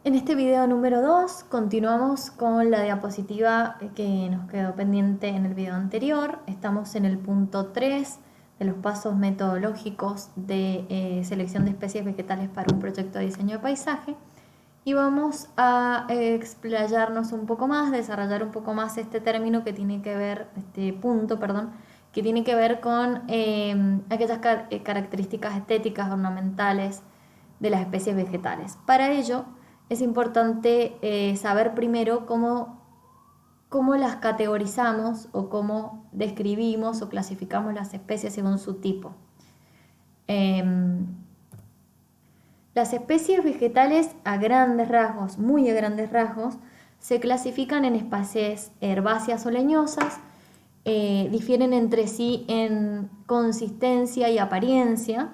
En este video número 2 continuamos con la diapositiva que nos quedó pendiente en el video anterior. Estamos en el punto 3 de los pasos metodológicos de selección de especies vegetales para un proyecto de diseño de paisaje y vamos a explayarnos un poco más, desarrollar un poco más este término que tiene que ver, este punto, perdón, que tiene que ver con aquellas características estéticas ornamentales de las especies vegetales. Para ello es importante saber primero cómo las categorizamos o cómo describimos o clasificamos las especies según su tipo. Las especies vegetales a grandes rasgos, muy a grandes rasgos, se clasifican en especies herbáceas o leñosas, difieren entre sí en consistencia y apariencia.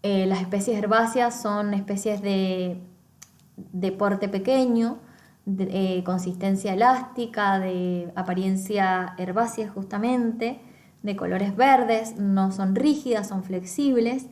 Las especies herbáceas son especies de porte pequeño, de consistencia elástica, de apariencia herbácea justamente, de colores verdes, no son rígidas, son flexibles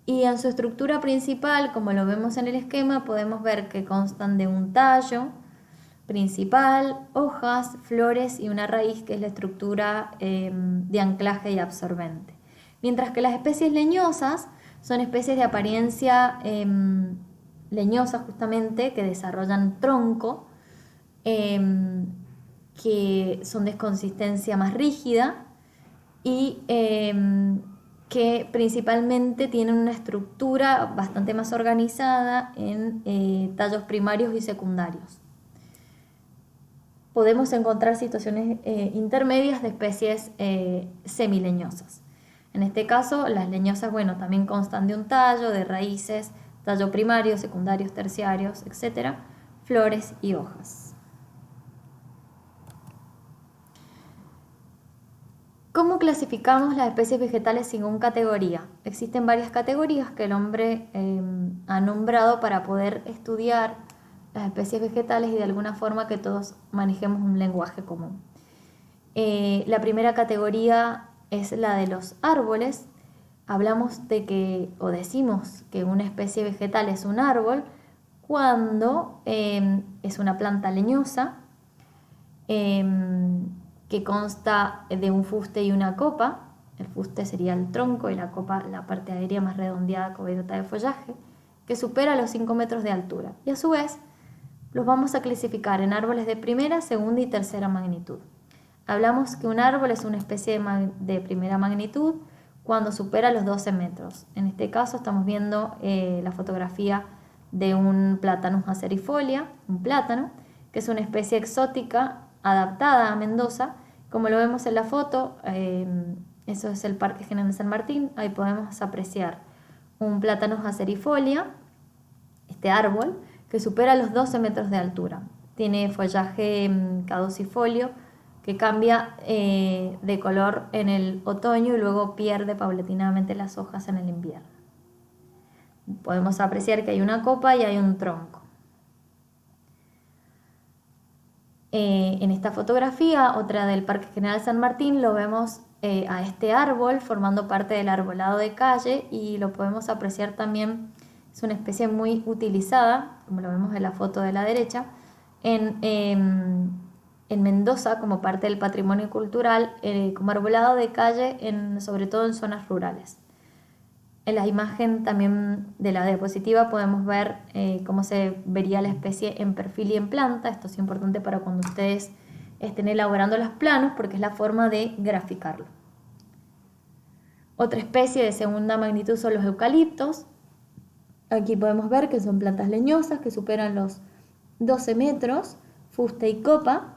y en su estructura principal, como lo vemos en el esquema, podemos ver que constan de un tallo principal, hojas, flores y una raíz que es la estructura de anclaje y absorbente. Mientras que las especies leñosas son especies de apariencia leñosa justamente, que desarrollan tronco, que son de consistencia más rígida y que principalmente tienen una estructura bastante más organizada en tallos primarios y secundarios. Podemos encontrar situaciones intermedias de especies semileñosas. En este caso, las leñosas, bueno, también constan de un tallo, de raíces, tallo primario, secundarios, terciarios, etc., flores y hojas. ¿Cómo clasificamos las especies vegetales según categoría? Existen varias categorías que el hombre ha nombrado para poder estudiar las especies vegetales y de alguna forma que todos manejemos un lenguaje común. La primera categoría es la de los árboles. Hablamos de que, o decimos que una especie vegetal es un árbol cuando es una planta leñosa que consta de un fuste y una copa. El fuste sería el tronco y la copa la parte aérea más redondeada cubierta de follaje, que supera los 5 metros de altura. Y a su vez los vamos a clasificar en árboles de primera, segunda y tercera magnitud. Hablamos que un árbol es una especie de primera magnitud cuando supera los 12 metros. En este caso estamos viendo la fotografía de un Platanus acerifolia, un plátano, que es una especie exótica adaptada a Mendoza. Como lo vemos en la foto, eso es el Parque General San Martín. Ahí podemos apreciar un Platanus acerifolia, este árbol, que supera los 12 metros de altura. Tiene follaje caducifolio que cambia de color en el otoño y luego pierde paulatinamente las hojas en el invierno. Podemos apreciar que hay una copa y hay un tronco. En esta fotografía, otra del Parque General San Martín, lo vemos a este árbol formando parte del arbolado de calle y lo podemos apreciar también. Es una especie muy utilizada, como lo vemos en la foto de la derecha, en Mendoza como parte del patrimonio cultural, como arbolado de calle, sobre todo en zonas rurales. En la imagen también de la diapositiva podemos ver cómo se vería la especie en perfil y en planta. Esto es importante para cuando ustedes estén elaborando los planos porque es la forma de graficarlo. Otra especie de segunda magnitud son los eucaliptos. Aquí podemos ver que son plantas leñosas que superan los 12 metros, fuste y copa.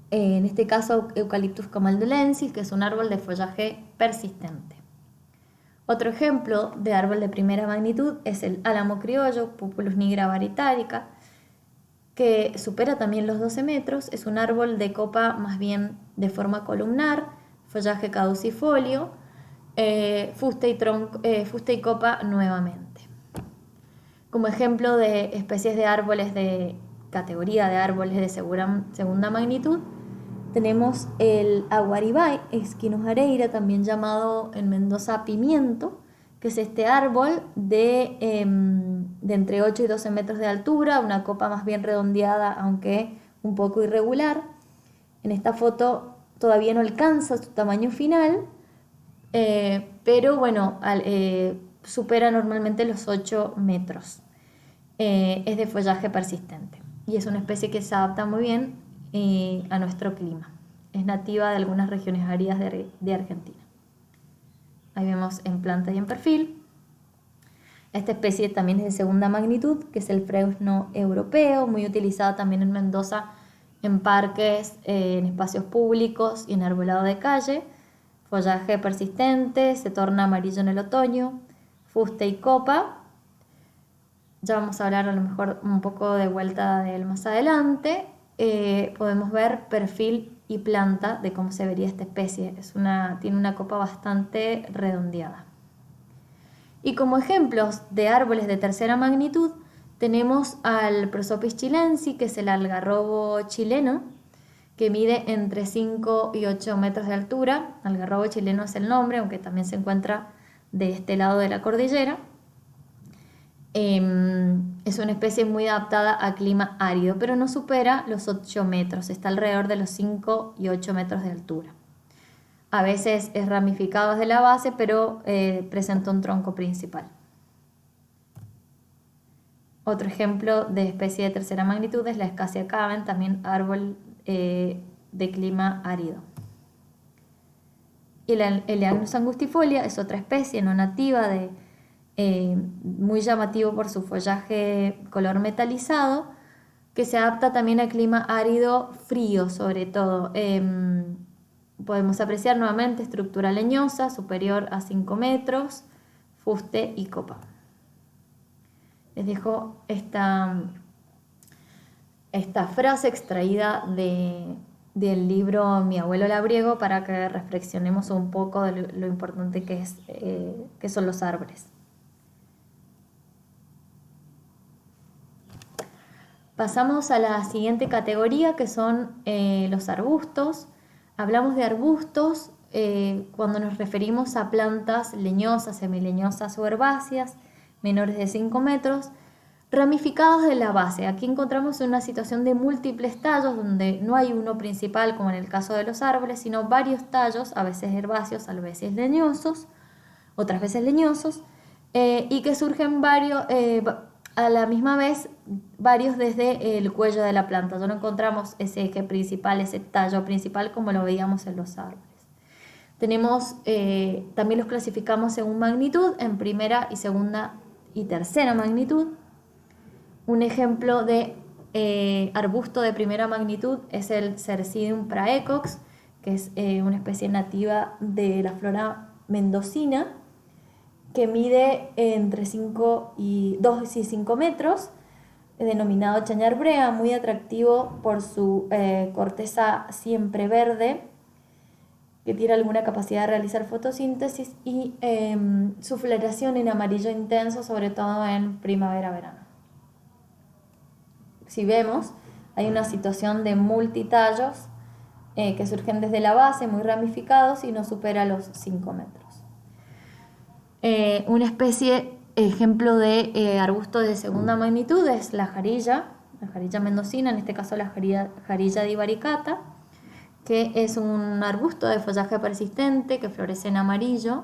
En este caso, Eucalyptus camaldulensis, que es un árbol de follaje persistente. Otro ejemplo de árbol de primera magnitud es el álamo criollo, Pupulus nigra varitárica, que supera también los 12 metros. Es un árbol de copa más bien de forma columnar, follaje caducifolio, fuste y copa nuevamente. Como ejemplo de especies de árboles de categoría de árboles de segunda magnitud, tenemos el aguaribay, Esquinus areira, también llamado en Mendoza pimiento, que es este árbol de entre 8 y 12 metros de altura, una copa más bien redondeada, aunque un poco irregular. En esta foto todavía no alcanza su tamaño final, pero bueno, supera normalmente los 8 metros. Es de follaje persistente y es una especie que se adapta muy bien a nuestro clima. Es nativa de algunas regiones áridas de Argentina. Ahí vemos en planta y en perfil. Esta especie también es de segunda magnitud, que es el fresno europeo, muy utilizado también en Mendoza, en parques, en espacios públicos y en arbolado de calle. Follaje persistente, se torna amarillo en el otoño, fuste y copa. Ya vamos a hablar a lo mejor un poco de vuelta de él más adelante. Podemos ver perfil y planta de cómo se vería esta especie. Tiene una copa bastante redondeada. Y como ejemplos de árboles de tercera magnitud tenemos al Prosopis chilensis, que es el algarrobo chileno, que mide entre 5 y 8 metros de altura. Algarrobo chileno es el nombre, aunque también se encuentra de este lado de la cordillera. Es una especie muy adaptada a clima árido, pero no supera los 8 metros, está alrededor de los 5 y 8 metros de altura. A veces es ramificado desde la base, pero presenta un tronco principal. Otro ejemplo de especie de tercera magnitud es la Acacia caven, también árbol de clima árido. Y la Eleagnus angustifolia es otra especie no nativa muy llamativo por su follaje color metalizado, que se adapta también al clima árido frío sobre todo. Podemos apreciar nuevamente estructura leñosa superior a 5 metros, fuste y copa. Les dejo esta frase extraída del libro Mi abuelo labriego para que reflexionemos un poco de lo importante que son los árboles. Pasamos a la siguiente categoría, que son los arbustos. Hablamos de arbustos cuando nos referimos a plantas leñosas, semileñosas o herbáceas, menores de 5 metros, ramificados de la base. Aquí encontramos una situación de múltiples tallos, donde no hay uno principal, como en el caso de los árboles, sino varios tallos, a veces herbáceos, a veces leñosos, otras veces leñosos, y que surgen varios... a la misma vez varios desde el cuello de la planta. Ya no encontramos ese eje principal, ese tallo principal como lo veíamos en los árboles. Tenemos, también los clasificamos según magnitud, en primera y segunda y tercera magnitud. Un ejemplo de arbusto de primera magnitud es el Cercidium praecox, que es una especie nativa de la flora mendocina, que mide entre 2 y 5 metros, denominado chañar brea, muy atractivo por su corteza siempre verde, que tiene alguna capacidad de realizar fotosíntesis, y su floración en amarillo intenso, sobre todo en primavera-verano. Si vemos, hay una situación de multitallos que surgen desde la base, muy ramificados, y no supera los 5 metros. Una especie, ejemplo de arbusto de segunda magnitud es la jarilla mendocina, en este caso la jarilla divaricata, que es un arbusto de follaje persistente que florece en amarillo,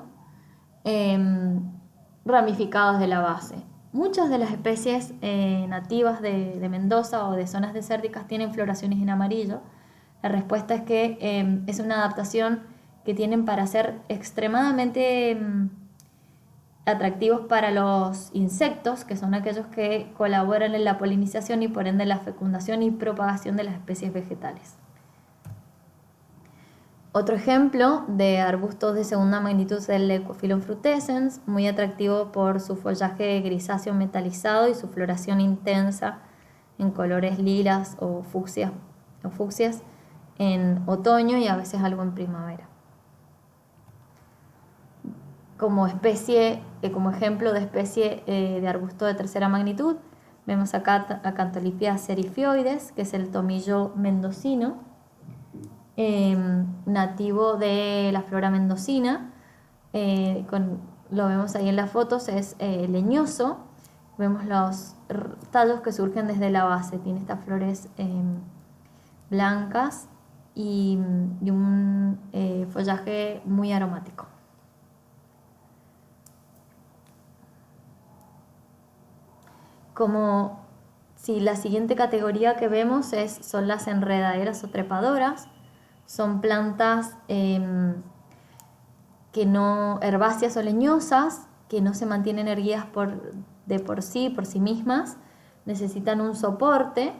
ramificados de la base. Muchas de las especies nativas de Mendoza o de zonas desérticas tienen floraciones en amarillo. La respuesta es que es una adaptación que tienen para ser extremadamente atractivos para los insectos, que son aquellos que colaboran en la polinización y por ende la fecundación y propagación de las especies vegetales. Otro ejemplo de arbustos de segunda magnitud es el Leucophyllum frutescens, muy atractivo por su follaje grisáceo metalizado y su floración intensa en colores lilas o fucsias en otoño y a veces algo en primavera. Como ejemplo de especie de arbusto de tercera magnitud, vemos acá Acantholippia serifioides, que es el tomillo mendocino, nativo de la flora mendocina, con lo vemos ahí en las fotos, es leñoso. Vemos los tallos que surgen desde la base. Tiene estas flores blancas y un follaje muy aromático. Como si la siguiente categoría que vemos son las enredaderas o trepadoras. Son plantas herbáceas o leñosas, que no se mantienen erguidas por sí mismas, necesitan un soporte.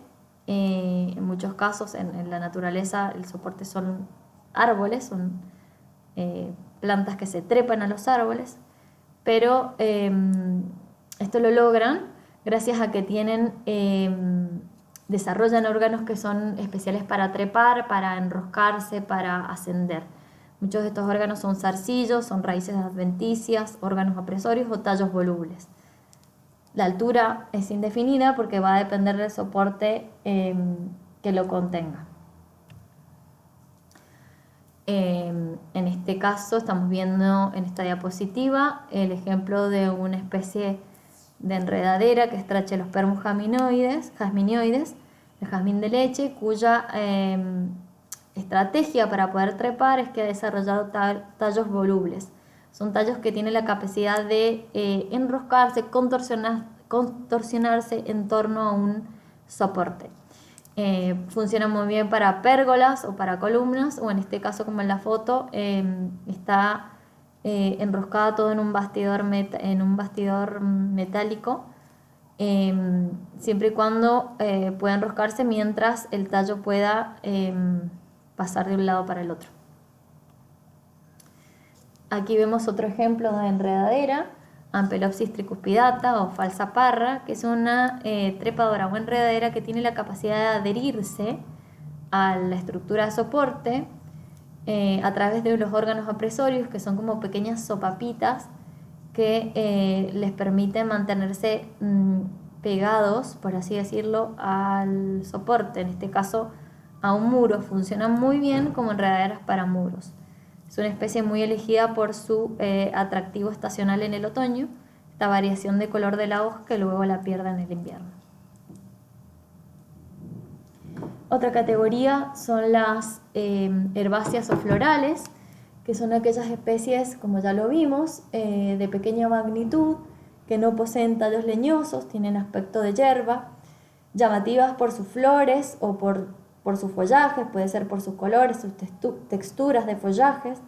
En muchos casos en la naturaleza el soporte son árboles, son plantas que se trepan a los árboles, pero esto lo logran gracias a que desarrollan órganos que son especiales para trepar, para enroscarse, para ascender. Muchos de estos órganos son zarcillos, son raíces adventicias, órganos apresorios o tallos volubles. La altura es indefinida porque va a depender del soporte que lo contenga. En este caso estamos viendo en esta diapositiva el ejemplo de una especie de enredadera que es Trachelospermum jasminioides, el jazmín de leche, cuya estrategia para poder trepar es que ha desarrollado tallos volubles. Son tallos que tienen la capacidad de enroscarse, contorsionarse en torno a un soporte. Funcionan muy bien para pérgolas o para columnas, o en este caso, como en la foto, está enroscada todo en un bastidor metálico, siempre y cuando pueda enroscarse mientras el tallo pueda pasar de un lado para el otro. Aquí vemos otro ejemplo de enredadera, Ampelopsis tricuspidata o falsa parra, que es una trepadora o enredadera que tiene la capacidad de adherirse a la estructura de soporte a través de los órganos apresorios, que son como pequeñas sopapitas que les permiten mantenerse pegados, por así decirlo, al soporte, en este caso a un muro. Funcionan muy bien como enredaderas para muros. Es una especie muy elegida por su atractivo estacional en el otoño, esta variación de color de la hoja que luego la pierde en el invierno. Otra categoría son las herbáceas o florales, que son aquellas especies, como ya lo vimos, de pequeña magnitud, que no poseen tallos leñosos, tienen aspecto de hierba, llamativas por sus flores o por sus follajes, puede ser por sus colores, sus texturas de follajes.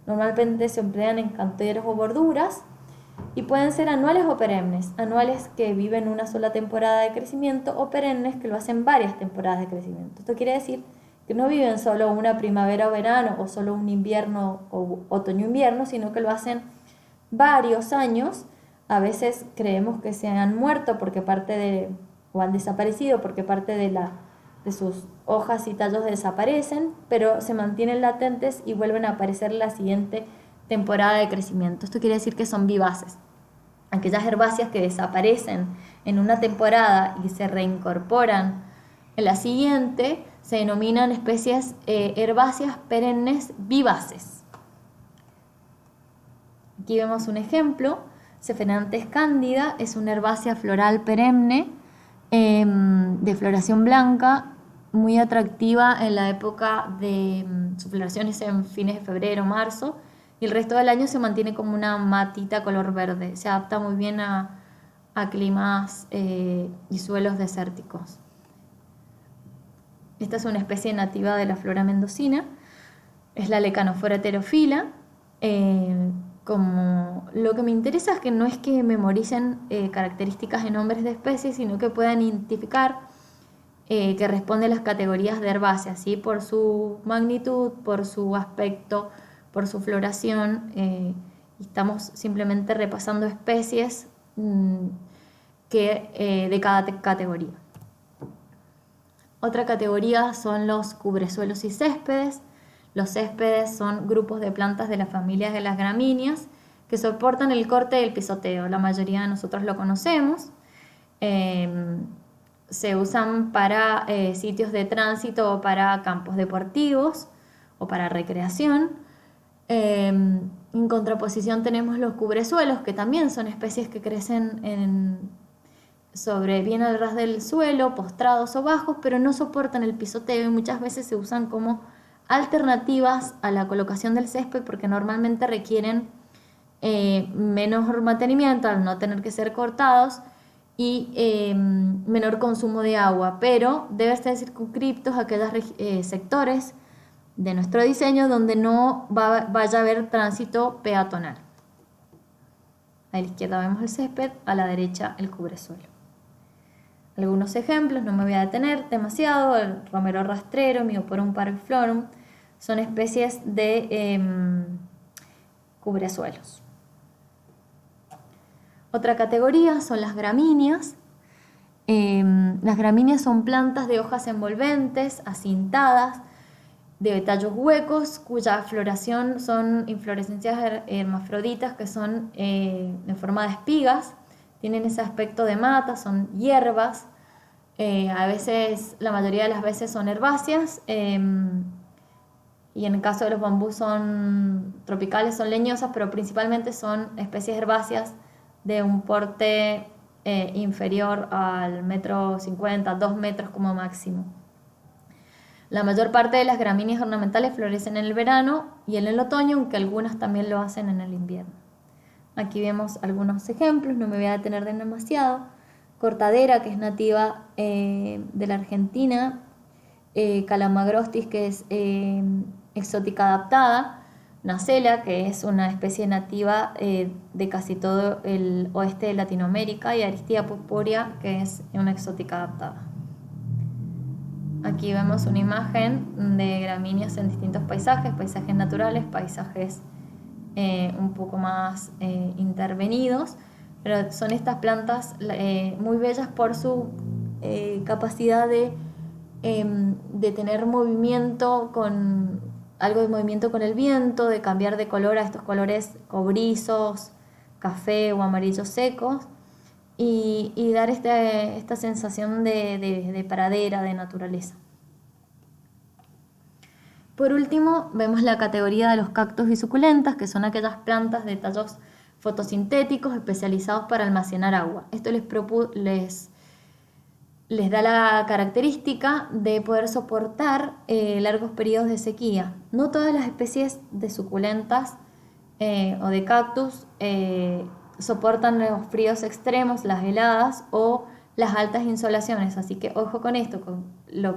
Normalmente se emplean en canteros o borduras y pueden ser anuales o perennes, anuales que viven una sola temporada de crecimiento o perennes que lo hacen varias temporadas de crecimiento. Esto quiere decir que no viven solo una primavera o verano o solo un invierno o otoño-invierno, sino que lo hacen varios años. A veces creemos que se han muerto o han desaparecido porque parte de sus hojas y tallos desaparecen, pero se mantienen latentes y vuelven a aparecer en la siguiente temporada de crecimiento. Esto quiere decir que son vivaces. Aquellas herbáceas que desaparecen en una temporada y se reincorporan en la siguiente se denominan especies herbáceas perennes vivaces. Aquí vemos un ejemplo. Cephrenanthes candida es una herbácea floral perenne de floración blanca, muy atractiva en la época de su floración es en fines de febrero, marzo, y el resto del año se mantiene como una matita color verde. Se adapta muy bien a climas y suelos desérticos. Esta es una especie nativa de la flora mendocina, es la Lecanophora heterofila. Como lo que me interesa es que no es que memoricen características de nombres de especies, sino que puedan identificar que responde a las categorías de herbáceas, ¿sí? Por su magnitud, por su aspecto, por su floración. Estamos simplemente repasando especies de cada categoría. Otra categoría son los cubresuelos y céspedes. Los céspedes son grupos de plantas de las familias de las gramíneas que soportan el corte y el pisoteo. La mayoría de nosotros lo conocemos. Se usan para sitios de tránsito o para campos deportivos o para recreación. En contraposición tenemos los cubresuelos, que también son especies que crecen bien al ras del suelo, postrados o bajos, pero no soportan el pisoteo y muchas veces se usan como alternativas a la colocación del césped porque normalmente requieren menor mantenimiento al no tener que ser cortados y menor consumo de agua, pero debe estar circunscriptos a aquellos sectores de nuestro diseño donde no vaya a haber tránsito peatonal. A la izquierda vemos el césped, a la derecha el cubresuelo. Algunos ejemplos, no me voy a detener demasiado: el romero rastrero, Myoporum parviflorum, son especies de cubresuelos. Otra categoría son las gramíneas. Las gramíneas son plantas de hojas envolventes, acintadas, de tallos huecos, cuya floración son inflorescencias hermafroditas que son en forma de espigas, tienen ese aspecto de mata, son hierbas, a veces, la mayoría de las veces son herbáceas, y en el caso de los bambús son tropicales, son leñosas, pero principalmente son especies herbáceas de un porte inferior al 1,50 m, 2 metros como máximo. La mayor parte de las gramíneas ornamentales florecen en el verano y en el otoño, aunque algunas también lo hacen en el invierno. Aquí vemos algunos ejemplos, no me voy a detener demasiado. Cortadera, que es nativa de la Argentina. Calamagrostis, que es exótica adaptada. Nacela, que es una especie nativa de casi todo el oeste de Latinoamérica. Y Aristia purpurea, que es una exótica adaptada. Aquí vemos una imagen de gramíneas en distintos paisajes naturales, paisajes un poco más intervenidos, pero son estas plantas muy bellas por su capacidad de tener movimiento, algo de movimiento con el viento, de cambiar de color a estos colores cobrizos, café o amarillos secos, y dar esta sensación de pradera, de naturaleza. Por último, vemos la categoría de los cactus y suculentas, que son aquellas plantas de tallos fotosintéticos especializados para almacenar agua. Esto les da la característica de poder soportar largos periodos de sequía. No todas las especies de suculentas o de cactus soportan los fríos extremos, las heladas o las altas insolaciones, así que ojo con esto, con la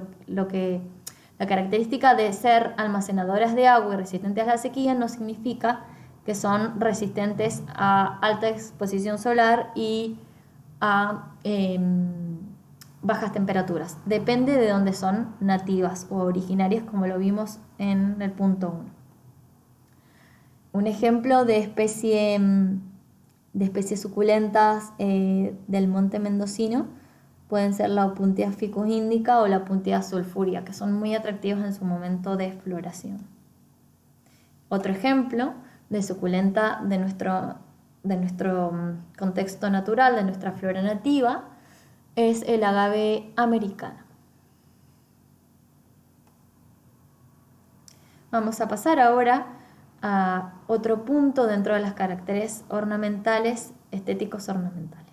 característica de ser almacenadoras de agua y resistentes a la sequía no significa que son resistentes a alta exposición solar y a bajas temperaturas. Depende de dónde son nativas o originarias, como lo vimos en el punto 1. Un ejemplo de especies suculentas del monte mendocino pueden ser la Opuntia ficus indica o la Opuntia sulfurea, que son muy atractivos en su momento de floración. Otro ejemplo de suculenta de nuestro contexto natural, de nuestra flora nativa, es el agave americano. Vamos a pasar ahora a otro punto dentro de los caracteres ornamentales, estéticos ornamentales.